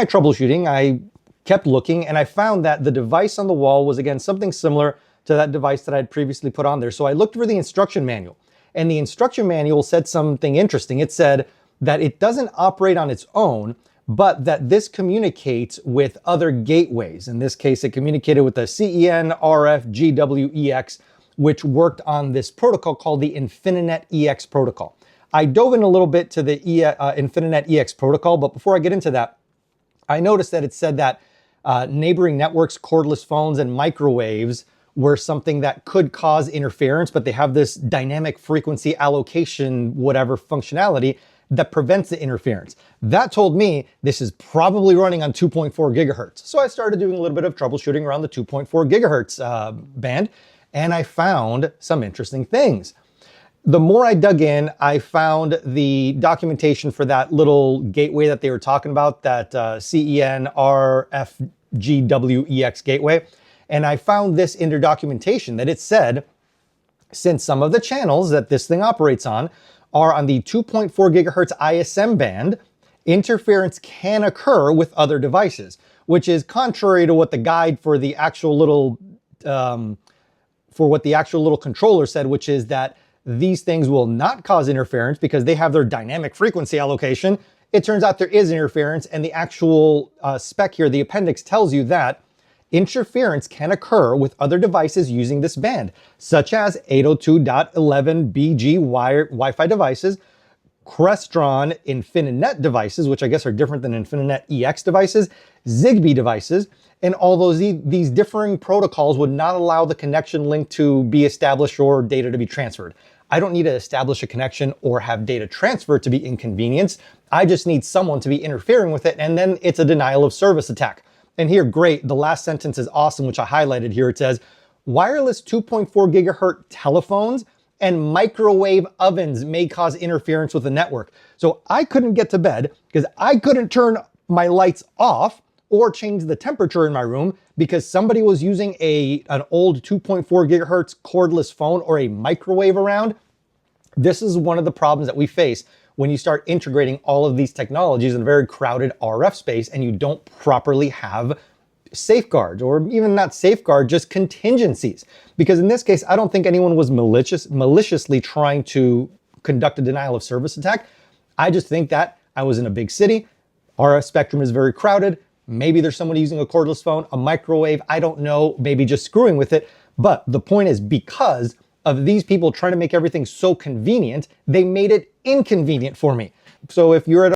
My troubleshooting, I kept looking and I found that the device on the wall was again something similar to that device that I had previously put on there. So I looked for the instruction manual, and the instruction manual said something interesting. It said that it doesn't operate on its own, but that this communicates with other gateways. In this case, it communicated with the CEN, RF, GWEX, which worked on this protocol called the InfiniNet EX protocol. I dove in a little bit to the InfiniNet EX protocol, but before I get into that, I noticed that it said that neighboring networks, cordless phones, and microwaves were something that could cause interference, but they have this dynamic frequency allocation, whatever functionality that prevents the interference. That told me this is probably running on 2.4 gigahertz. So I started doing a little bit of troubleshooting around the 2.4 gigahertz band, and I found some interesting things. The more I dug in, I found the documentation for that little gateway that they were talking about, that CEN RFGWEX gateway. And I found this in their documentation that it said, since some of the channels that this thing operates on are on the 2.4 gigahertz ISM band, interference can occur with other devices, which is contrary to what the guide for the actual little controller said, which is that these things will not cause interference because they have their dynamic frequency allocation. It turns out there is interference, and the actual spec here, the appendix, tells you that interference can occur with other devices using this band, such as 802.11bg Wi-Fi devices, Crestron InfiniNet devices, which I guess are different than InfiniNet EX devices, Zigbee devices, and although these differing protocols would not allow the connection link to be established or data to be transferred. I don't need to establish a connection or have data transferred to be inconvenienced. I just need someone to be interfering with it, and then it's a denial of service attack. And here, great, the last sentence is awesome, which I highlighted here. It says, wireless 2.4 gigahertz telephones and microwave ovens may cause interference with the network. So I couldn't get to bed because I couldn't turn my lights off or change the temperature in my room because somebody was using an old 2.4 gigahertz cordless phone or a microwave around. This is one of the problems that we face when you start integrating all of these technologies in a very crowded RF space and you don't properly have safeguards, or even not safeguard, just contingencies. Because in this case, I don't think anyone was maliciously trying to conduct a denial of service attack. I just think that I was in a big city, RF spectrum is very crowded, maybe there's someone using a cordless phone, a microwave, I don't know, maybe just screwing with it. But the point is, because of these people trying to make everything so convenient, they made it inconvenient for me. So if you're at